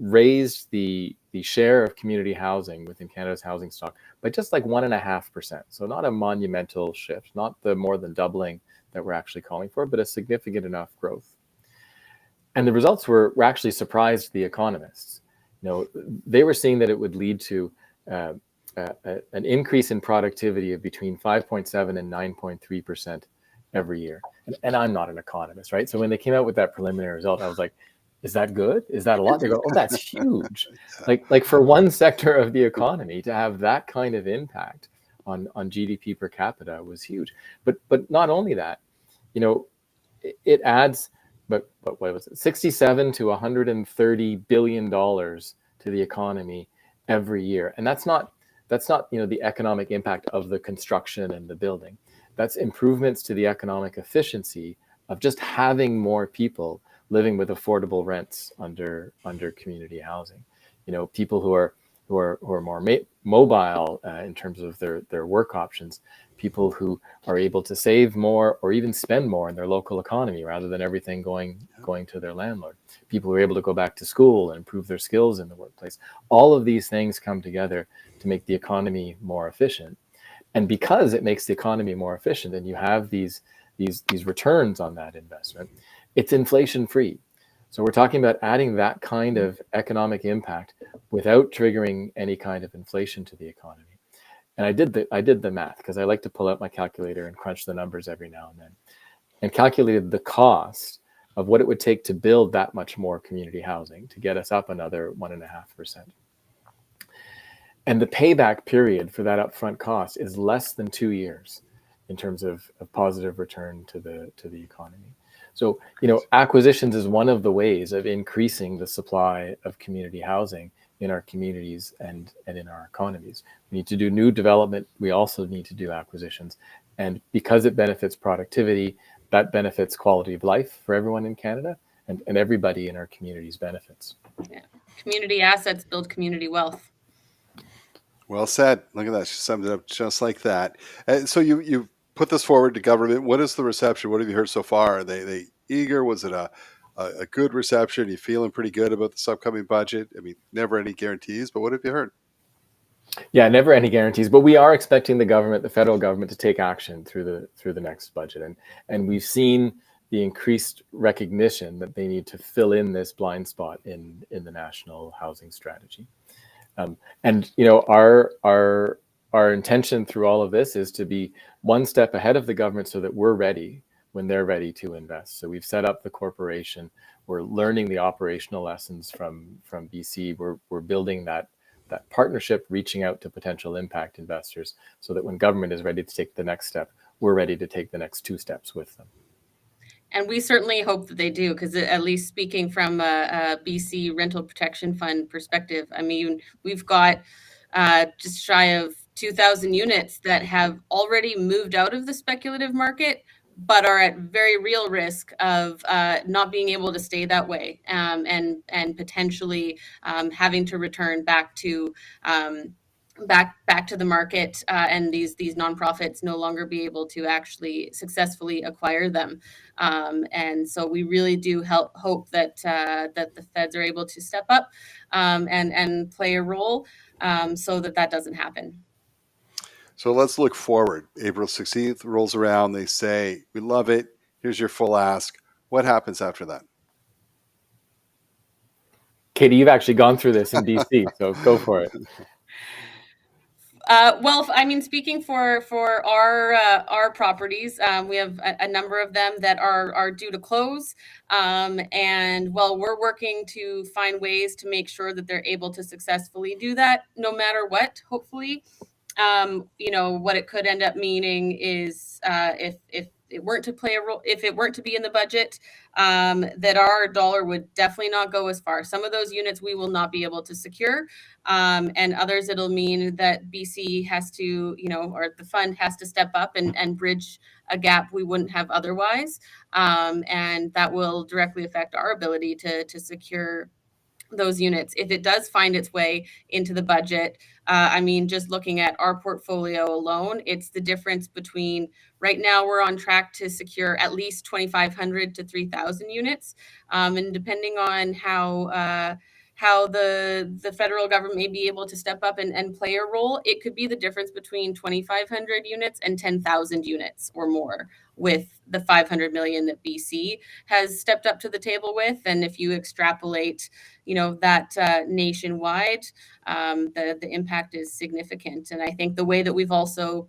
raised the share of community housing within Canada's housing stock by just like 1.5%. So not a monumental shift, not the more than doubling that we're actually calling for, but a significant enough growth. And the results were actually surprised the economists. They were seeing that it would lead to an increase in productivity of between 5.7 and 9.3% every year. And I'm not an economist, right? So when they came out with that preliminary result, I was like, is that good? Is that a lot? They go, oh, that's huge. Like for one sector of the economy to have that kind of impact on GDP per capita was huge. But not only that, it adds, but what was it, 67 to 130 billion dollars to the economy every year. And that's not the economic impact of the construction and the building. That's improvements to the economic efficiency of just having more people living with affordable rents under community housing. People who are more mobile in terms of their work options, people who are able to save more or even spend more in their local economy rather than everything going to their landlord. People who are able to go back to school and improve their skills in the workplace. All of these things come together to make the economy more efficient. And because it makes the economy more efficient and you have these returns on that investment, it's inflation free. So we're talking about adding that kind of economic impact without triggering any kind of inflation to the economy. And I did the math, because I like to pull out my calculator and crunch the numbers every now and then, and calculated the cost of what it would take to build that much more community housing to get us up another 1.5%. And the payback period for that upfront cost is less than 2 years in terms of positive return to the economy. So, acquisitions is one of the ways of increasing the supply of community housing in our communities and in our economies. We need to do new development. We also need to do acquisitions. And because it benefits productivity, that benefits quality of life for everyone in Canada, and everybody in our communities benefits. Yeah. Community assets build community wealth. Well said. Look at that. She summed it up just like that. And so you put this forward to government. What is the reception? What have you heard so far? Are they eager? Was it a good reception? Are you feeling pretty good about this upcoming budget? I mean, never any guarantees, but what have you heard? Yeah, never any guarantees, but we are expecting the federal government, to take action through the next budget, and we've seen the increased recognition that they need to fill in this blind spot in the national housing strategy. And our intention through all of this is to be one step ahead of the government so that we're ready when they're ready to invest. So we've set up the corporation. We're learning the operational lessons from BC. We're building that partnership, reaching out to potential impact investors so that when government is ready to take the next step, we're ready to take the next 2 steps with them. And we certainly hope that they do, because at least speaking from a BC Rental Protection Fund perspective, I mean, we've got just shy of 2,000 units that have already moved out of the speculative market, but are at very real risk of not being able to stay that way, and potentially having to return back to back to the market, and these nonprofits no longer be able to actually successfully acquire them. And so we really do hope that that the feds are able to step up, and play a role, so that doesn't happen. So let's look forward. April 16th rolls around. They say, we love it. Here's your full ask. What happens after that? Katie, you've actually gone through this in BC, so go for it. Well, I mean, speaking for our properties, we have a number of them that are due to close, and well, we're working to find ways to make sure that they're able to successfully do that, no matter what. Hopefully, what it could end up meaning is, if it weren't to play a role, if it weren't to be in the budget, that our dollar would definitely not go as far. Some of those units we will not be able to secure, and others it'll mean that BC has to, or the fund has to step up and bridge a gap we wouldn't have otherwise, and that will directly affect our ability to secure those units if it does find its way into the budget. I mean, just looking at our portfolio alone, it's the difference between, right now we're on track to secure at least 2,500 to 3,000 units, and depending on how the federal government may be able to step up and play a role, it could be the difference between 2,500 units and 10,000 units or more, with the 500 million that BC has stepped up to the table with. And if you extrapolate, that nationwide, the impact is significant. And I think the way that we've also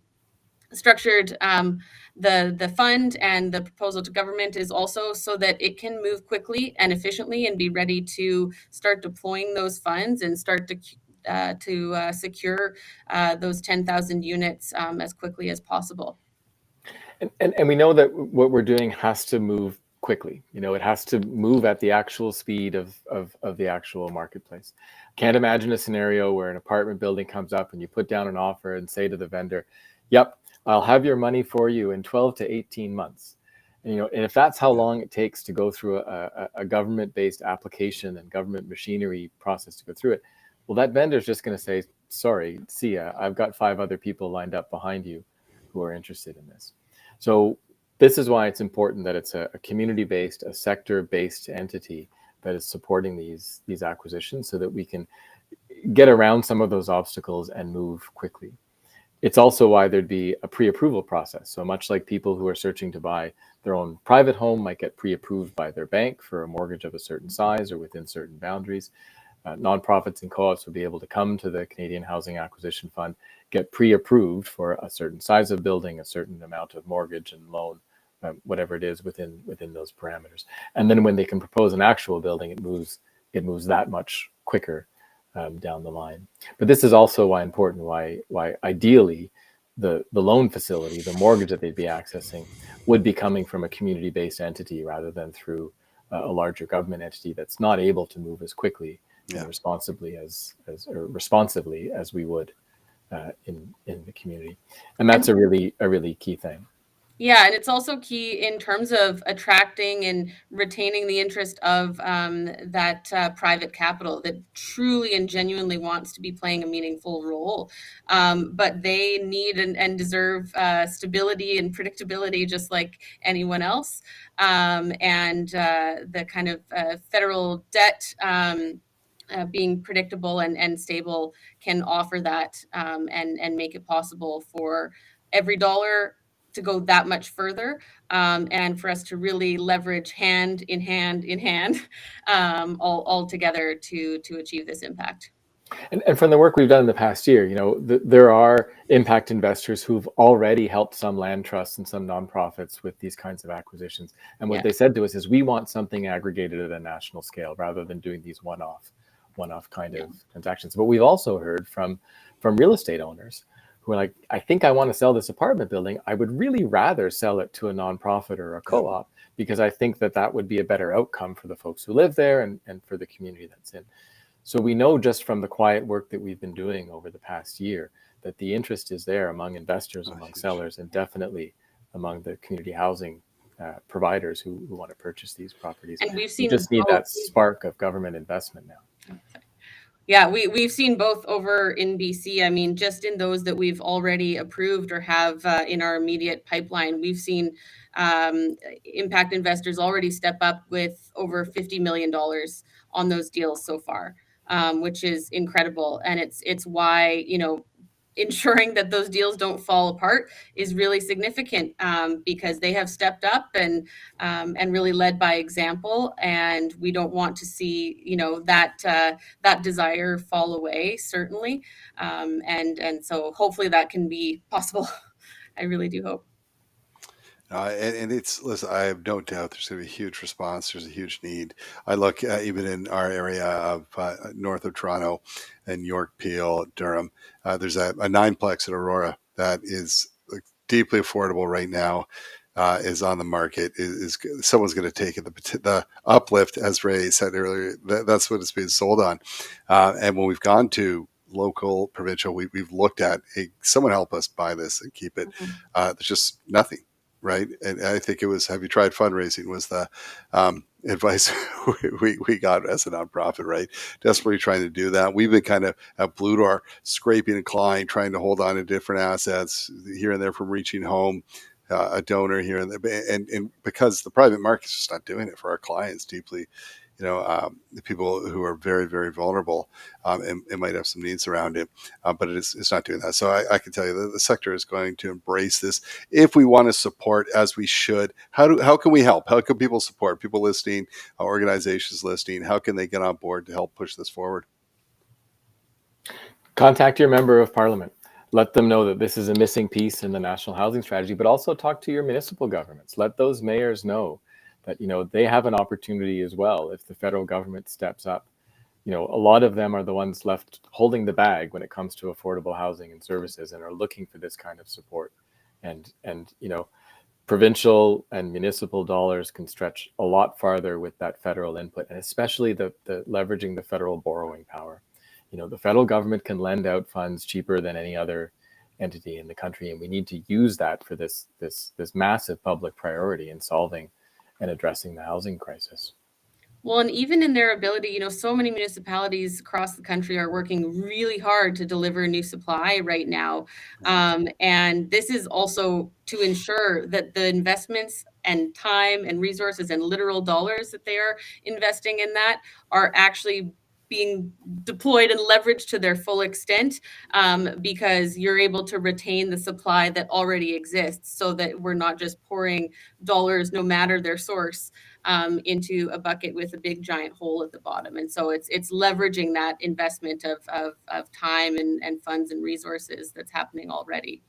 structured, the fund and the proposal to government is also so that it can move quickly and efficiently and be ready to start deploying those funds and start to secure those 10,000 units as quickly as possible. And we know that what we're doing has to move quickly. It has to move at the actual speed of the actual marketplace. Can't imagine a scenario where an apartment building comes up and you put down an offer and say to the vendor, yep, I'll have your money for you in 12 to 18 months. And if that's how long it takes to go through a government-based application and government machinery process to go through it, well, that vendor's just going to say, sorry, see ya, I've got 5 other people lined up behind you who are interested in this. So this is why it's important that it's a community-based, a sector-based entity that is supporting these acquisitions, so that we can get around some of those obstacles and move quickly. It's also why there'd be a pre-approval process. So much like people who are searching to buy their own private home might get pre-approved by their bank for a mortgage of a certain size or within certain boundaries, nonprofits and co-ops will be able to come to the Canadian Housing Acquisition Fund, get pre-approved for a certain size of building, a certain amount of mortgage and loan, whatever it is within those parameters. And then when they can propose an actual building, it moves that much quicker down the line. But this is also why ideally the loan facility, the mortgage that they'd be accessing, would be coming from a community-based entity rather than through a larger government entity that's not able to move as quickly and responsibly as we would in the community. And that's a really key thing. Yeah, and it's also key in terms of attracting and retaining the interest of that private capital that truly and genuinely wants to be playing a meaningful role. But they need and deserve stability and predictability just like anyone else. And the kind of federal debt being predictable and stable can offer that, and make it possible for every dollar to go that much further, and for us to really leverage hand in hand, all together to achieve this impact. And from the work we've done in the past year, there are impact investors who've already helped some land trusts and some nonprofits with these kinds of acquisitions. And what they said to us is, we want something aggregated at a national scale rather than doing these one-off kind of transactions. But we've also heard from real estate owners who are like, I think I want to sell this apartment building. I would really rather sell it to a nonprofit or a co-op, because I think that would be a better outcome for the folks who live there and for the community that's in. So we know just from the quiet work that we've been doing over the past year that the interest is there among investors, among sellers, and definitely among the community housing providers who want to purchase these properties. And we've seen we just need that spark of government investment now. Yeah, we've seen both over in BC. I mean, just in those that we've already approved or have in our immediate pipeline, we've seen impact investors already step up with over $50 million on those deals so far, which is incredible. And it's why, ensuring that those deals don't fall apart is really significant, because they have stepped up and really led by example, and we don't want to see that desire fall away, certainly, and so hopefully that can be possible. I really do hope. And listen, I have no doubt there's going to be a huge response. There's a huge need. I look even in our area of north of Toronto and York, Peel, Durham. There's a nineplex at Aurora that is deeply affordable right now. Is on the market. Is someone's going to take it? The uplift, as Ray said earlier, that's what it's being sold on. And when we've gone to local, provincial, we've looked at, hey, someone help us buy this and keep it. There's just nothing. Right. And I think it was, have you tried fundraising was the advice we got as a nonprofit, right? Desperately trying to do that. We've been kind of at Blue Door scraping and clawing, trying to hold on to different assets here and there from reaching home. A donor here and there, and because the private market's just not doing it for our clients deeply, the people who are very, very vulnerable and might have some needs around it, but it's not doing that. So I can tell you that the sector is going to embrace this if we want to support as we should. How can we help? How can people support? People listening, organizations listening, how can they get on board to help push this forward? Contact your member of parliament. Let them know that this is a missing piece in the national housing strategy, but also talk to your municipal governments. Let those mayors know that, they have an opportunity as well if the federal government steps up. A lot of them are the ones left holding the bag when it comes to affordable housing and services and are looking for this kind of support. And provincial and municipal dollars can stretch a lot farther with that federal input, and especially the leveraging the federal borrowing power. The federal government can lend out funds cheaper than any other entity in the country, and we need to use that for this massive public priority in solving and addressing the housing crisis. Well, and even in their ability, so many municipalities across the country are working really hard to deliver new supply right now. And this is also to ensure that the investments and time and resources and literal dollars that they are investing in that are actually being deployed and leveraged to their full extent, because you're able to retain the supply that already exists, so that we're not just pouring dollars, no matter their source, into a bucket with a big giant hole at the bottom. And so it's leveraging that investment of time and funds and resources that's happening already.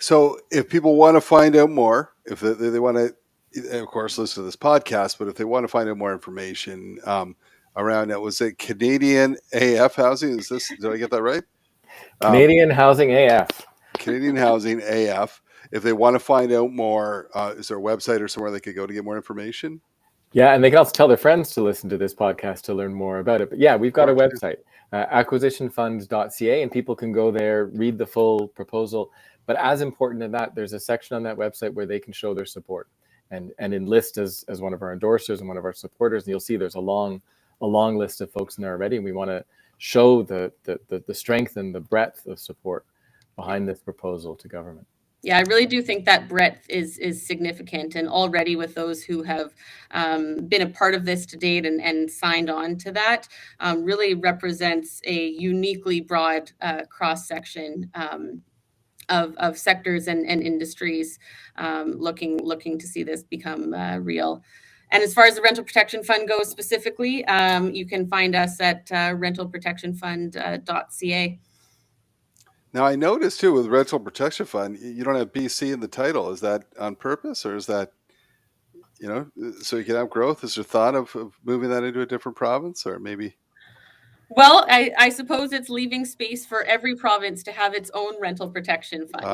So if people want to find out more, if they want to, of course, listen to this podcast, but if they want to find out more information around it, was it Canadian AF Housing? Did I get that right? Canadian Housing AF. Canadian Housing AF. If they want to find out more, is there a website or somewhere they could go to get more information? Yeah, and they can also tell their friends to listen to this podcast to learn more about it. But yeah, we've got a website, acquisitionfunds.ca, and people can go there, read the full proposal. But as important than that, there's a section on that website where they can show their support and enlist as one of our endorsers and one of our supporters. And you'll see there's a long list of folks in there already. And we want to show the strength and the breadth of support behind this proposal to government. Yeah, I really do think that breadth is significant, and already with those who have been a part of this to date and signed on to that, really represents a uniquely broad cross section of sectors and industries looking to see this become real. And as far as the Rental Protection Fund goes specifically, you can find us at rentalprotectionfund.ca. Now, I noticed too with Rental Protection Fund, you don't have BC in the title. Is that on purpose, or is that, so you can have growth? Is there thought of moving that into a different province, or maybe? Well, I suppose it's leaving space for every province to have its own rental protection fund.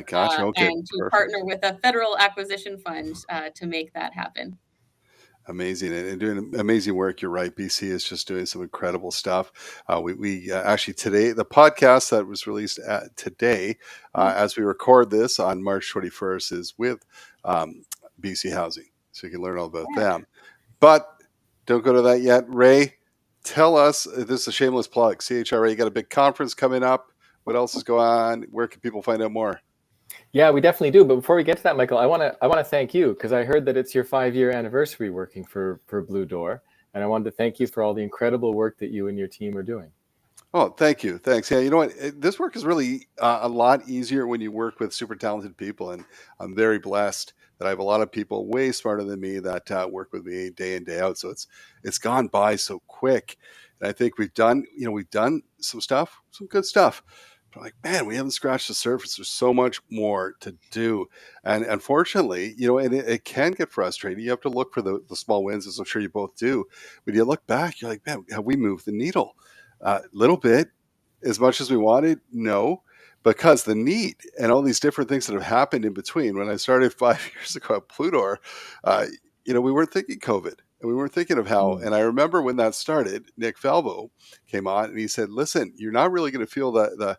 Gotcha. Okay, And to perfect. partner with a federal acquisition fund to make that happen. Amazing, and doing amazing work. You're right. BC is just doing some incredible stuff. We actually today, the podcast that was released today, as we record this on March 21st, is with BC Housing, so you can learn all about them. But don't go to that yet, Ray. tell us, this is a shameless plug, CHRA, you got a big conference coming up. What else is going on? Where can people find out more? Yeah, we definitely do. But before we get to that, Michael, I want to thank you, because I heard that it's your 5-year anniversary working for Blue Door, and I wanted to thank you for all the incredible work that you and your team are doing. Oh, thank you. Thanks. Yeah, you know what? This work is really a lot easier when you work with super talented people, and I'm very blessed that I have a lot of people way smarter than me that work with me day in day out. So it's gone by so quick, and I think we've done some stuff, some good stuff. But like, man, we haven't scratched the surface. There's so much more to do, and unfortunately, and it can get frustrating. You have to look for the small wins, as I'm sure you both do. When you look back, you're like, man, have we moved the needle? Little bit, as much as we wanted, no, because the need and all these different things that have happened in between. When I started 5 years ago at Pludor, uh, we weren't thinking COVID, and we weren't thinking of how. And I remember when that started, Nick Falvo came on and he said, "Listen, you're not really going to feel the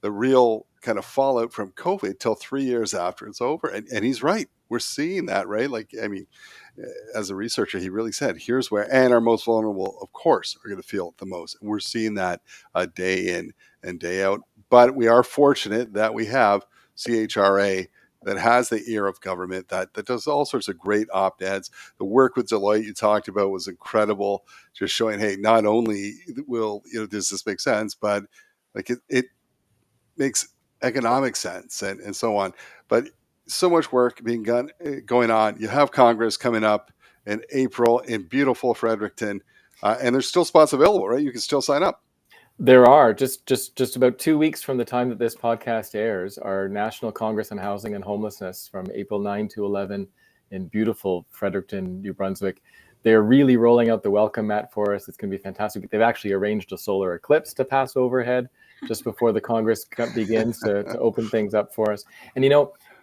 real kind of fallout from COVID till 3 years after it's over." And he's right. We're seeing that, right? Like, I mean, as a researcher, he really said, here's where, and our most vulnerable, of course, are going to feel it the most. And we're seeing that day in and day out. But we are fortunate that we have CHRA that has the ear of government, that does all sorts of great op-eds. The work with Deloitte you talked about was incredible, just showing, hey, not only does this make sense, but like it makes economic sense and so on. But so much work going on. You have Congress coming up in April in beautiful Fredericton, and there's still spots available, right? You can still sign up. There are just about 2 weeks from the time that this podcast airs, our National Congress on Housing and Homelessness from April 9 to 11 in beautiful Fredericton, New Brunswick. They're really rolling out the welcome mat for us. It's going to be fantastic. They've actually arranged a solar eclipse to pass overhead just before the Congress begins to open things up for us. And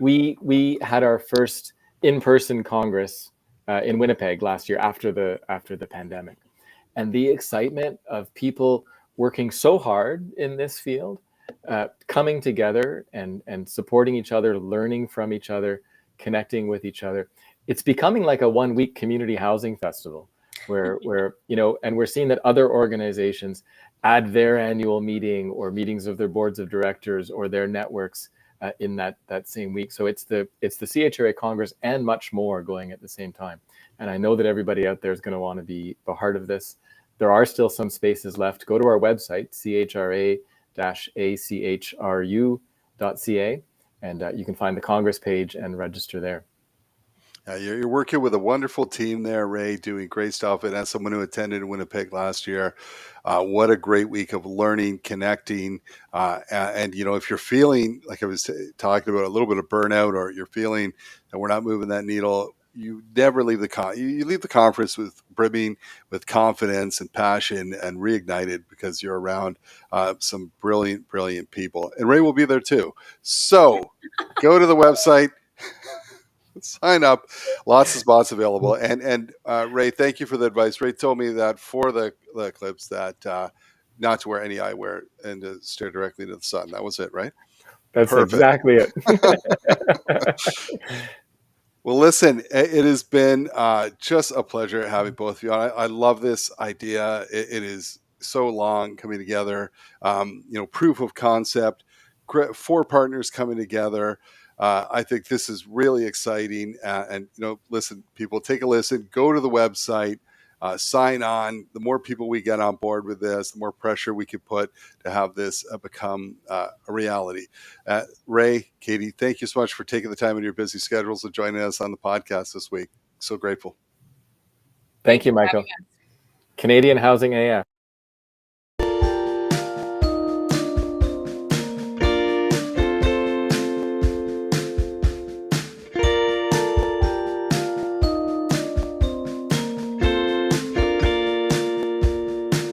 we had our first in-person Congress in Winnipeg last year after the pandemic, and the excitement of people working so hard in this field, coming together and supporting each other, learning from each other, connecting with each other. It's becoming like a 1-week community housing festival where and we're seeing that other organizations add their annual meeting or meetings of their boards of directors or their networks in that same week. So it's the CHRA Congress and much more going at the same time. And I know that everybody out there is going to want to be a part of this. There are still some spaces left. Go to our website, chra-achru.ca, and you can find the Congress page and register there. You're working with a wonderful team there, Ray, doing great stuff. And as someone who attended Winnipeg last year, what a great week of learning, connecting. And if you're feeling, like I was talking about, a little bit of burnout, or you're feeling that we're not moving that needle, you never leave you leave the conference brimming with confidence and passion and reignited, because you're around some brilliant, brilliant people. And Ray will be there too. So go to the website. Sign up. Lots of spots available. And Ray, thank you for the advice. Ray told me that for the eclipse that not to wear any eyewear and to stare directly into the sun. That was it, right? That's Perfect. Exactly it. Well, listen, it has been just a pleasure having both of you on. I love this idea. It is so long coming together. Proof of concept, 4 partners coming together. I think this is really exciting. And listen, people, take a listen. Go to the website. Sign on. The more people we get on board with this, the more pressure we can put to have this become a reality. Ray, Katie, thank you so much for taking the time in your busy schedules and joining us on the podcast this week. So grateful. Thank you, Michael. Canadian Housing AF.